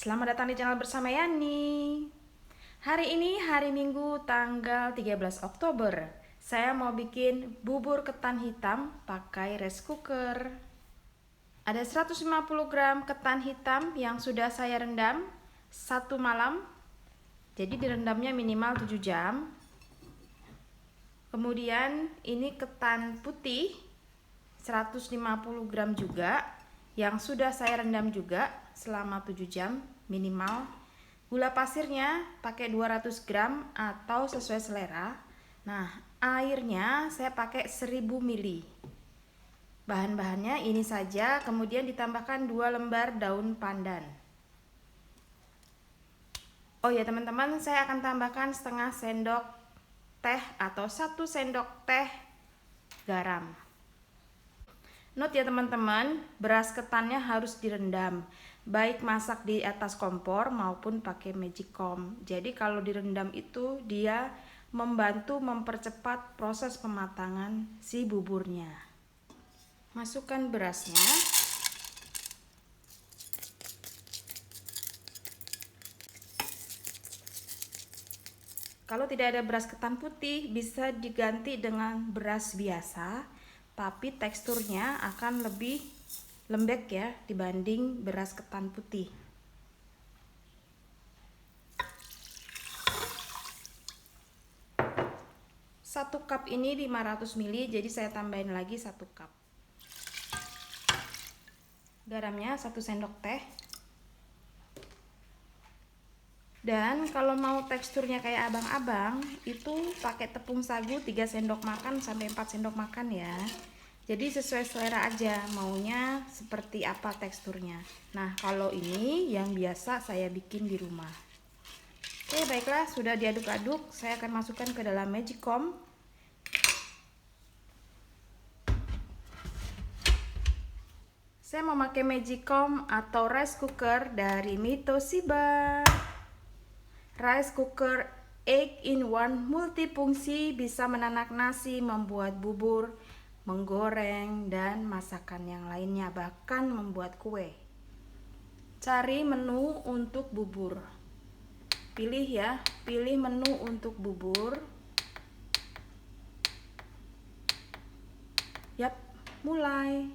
Selamat datang di channel bersama Yani. Hari ini hari Minggu tanggal 13 Oktober. Saya mau bikin bubur ketan hitam pakai rice cooker. Ada 150 gram ketan hitam yang sudah saya rendam 1 malam. Jadi direndamnya minimal 7 jam. Kemudian ini ketan putih 150 gram juga yang sudah saya rendam juga selama 7 jam minimal. Gula pasirnya pakai 200 gram atau sesuai selera. Nah, airnya saya pakai 1000 ml. Bahan-bahannya ini saja, kemudian ditambahkan 2 lembar daun pandan. Oh ya teman-teman, saya akan tambahkan setengah sendok teh atau 1 sendok teh garam. Note ya teman-teman, beras ketannya harus direndam, baik masak di atas kompor maupun pakai magicom. Jadi kalau direndam itu dia membantu mempercepat proses pematangan si buburnya. Masukkan berasnya. Kalau tidak ada beras ketan putih, bisa diganti dengan beras biasa, tapi teksturnya akan lebih lembek ya dibanding beras ketan putih. Satu cup ini 500 ml, jadi saya tambahin lagi 1 cup. Garamnya 1 sendok teh. Dan kalau mau teksturnya kayak abang-abang, itu pakai tepung sagu 3 sendok makan sampai 4 sendok makan ya. Jadi sesuai selera aja, maunya seperti apa teksturnya. Nah, kalau ini yang biasa saya bikin di rumah. Oke, baiklah, sudah diaduk-aduk, saya akan masukkan ke dalam magicom. Saya memakai magicom atau rice cooker dari Mitoshiba. Rice cooker 8-in-1 multifungsi, bisa menanak nasi, membuat bubur, menggoreng, dan masakan yang lainnya, bahkan membuat kue. Cari menu untuk bubur. Pilih ya, pilih menu untuk bubur. Yap, mulai.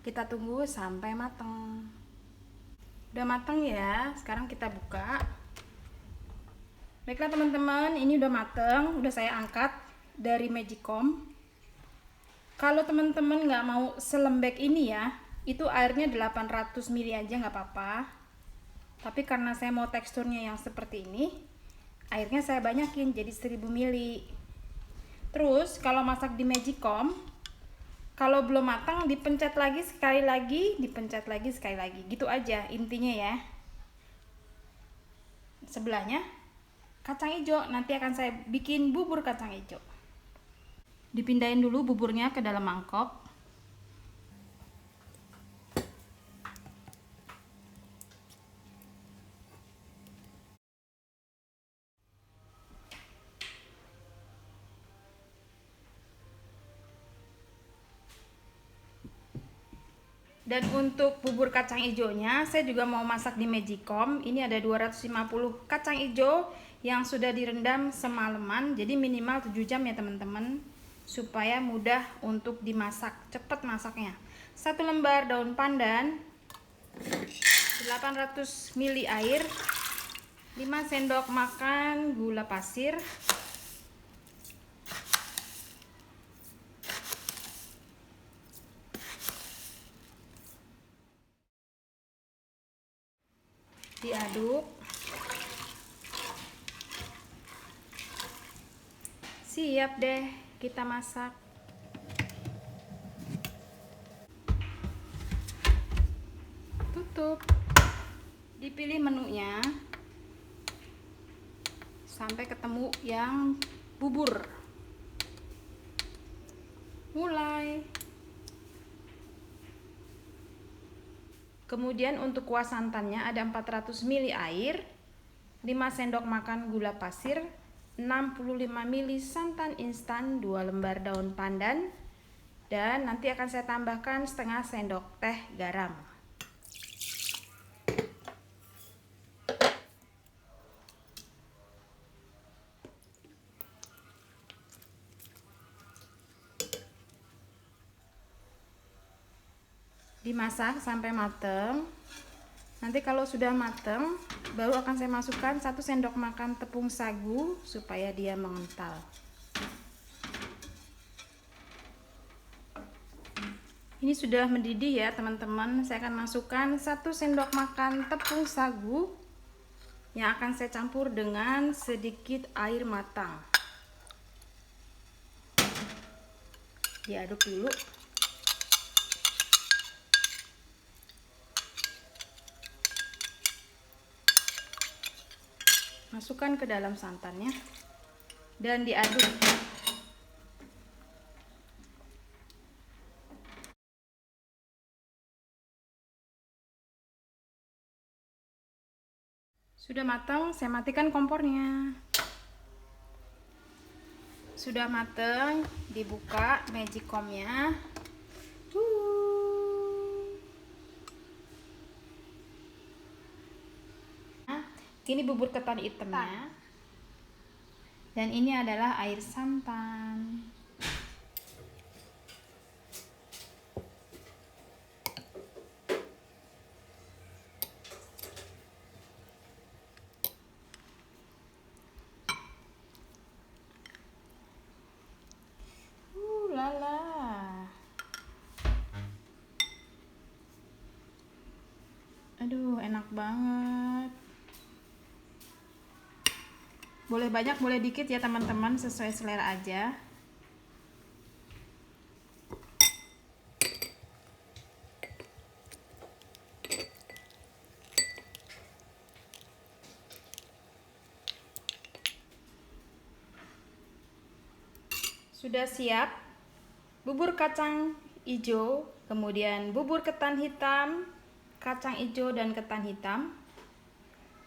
Kita tunggu sampai matang. Udah matang ya, sekarang kita buka. Baiklah teman-teman, ini udah matang, udah saya angkat dari magicom. Kalau teman-teman nggak mau selembek ini ya, itu airnya 800 ml aja nggak apa-apa. Tapi karena saya mau teksturnya yang seperti ini, airnya saya banyakin jadi 1000 ml. Terus kalau masak di magicom, kalau belum matang dipencet lagi sekali lagi, dipencet lagi sekali lagi, gitu aja intinya ya. Sebelahnya kacang hijau, nanti akan saya bikin bubur kacang hijau. Dipindahin dulu buburnya ke dalam mangkok. Dan untuk bubur kacang hijaunya, saya juga mau masak di magicom. Ini ada 250 kacang hijau yang sudah direndam semalaman. Jadi minimal 7 jam ya teman-teman, supaya mudah untuk dimasak, cepat masaknya. 1 lembar daun pandan, 800 ml air, 5 sendok makan gula pasir, diaduk. Siap deh kita masak. Tutup. Dipilih menunya sampai ketemu yang bubur. Mulai. Kemudian untuk kuah santannya ada 400 ml air, 5 sendok makan gula pasir, 65 ml santan instan, 2 lembar daun pandan, dan nanti akan saya tambahkan setengah sendok teh garam. dimasak sampai mateng. Nanti kalau sudah mateng, baru akan saya masukkan 1 sendok makan tepung sagu supaya dia mengental. Ini sudah mendidih ya teman-teman. Saya akan masukkan 1 sendok makan tepung sagu yang akan saya campur dengan sedikit air matang. Diaduk dulu. Masukkan ke dalam santannya dan diaduk. Sudah matang, saya matikan kompornya. Sudah matang, dibuka magicomnya. Ini bubur ketan hitamnya. Dan ini adalah air santan. Lala. Aduh, enak banget. Boleh banyak, boleh dikit ya teman-teman, sesuai selera aja. Sudah siap bubur kacang hijau, kemudian bubur ketan hitam, kacang hijau dan ketan hitam.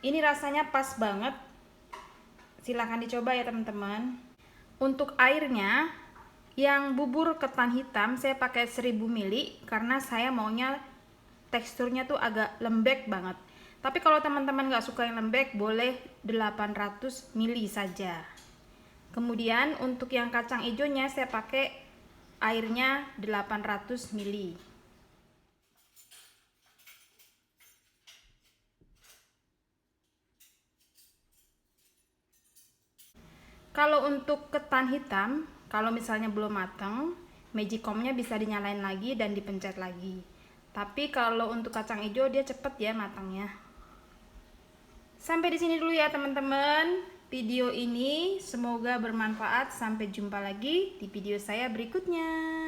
Ini rasanya pas banget. Silahkan dicoba ya teman-teman. Untuk airnya, yang bubur ketan hitam saya pakai 1000 ml karena saya maunya teksturnya tuh agak lembek banget. Tapi kalau teman-teman nggak suka yang lembek, boleh 800 ml saja. Kemudian untuk yang kacang hijaunya saya pakai airnya 800 ml. Kalau untuk ketan hitam, kalau misalnya belum matang, magicomnya bisa dinyalain lagi dan dipencet lagi. Tapi kalau untuk kacang hijau dia cepet ya matangnya. Sampai di sini dulu ya teman-teman video ini, semoga bermanfaat. Sampai jumpa lagi di video saya berikutnya.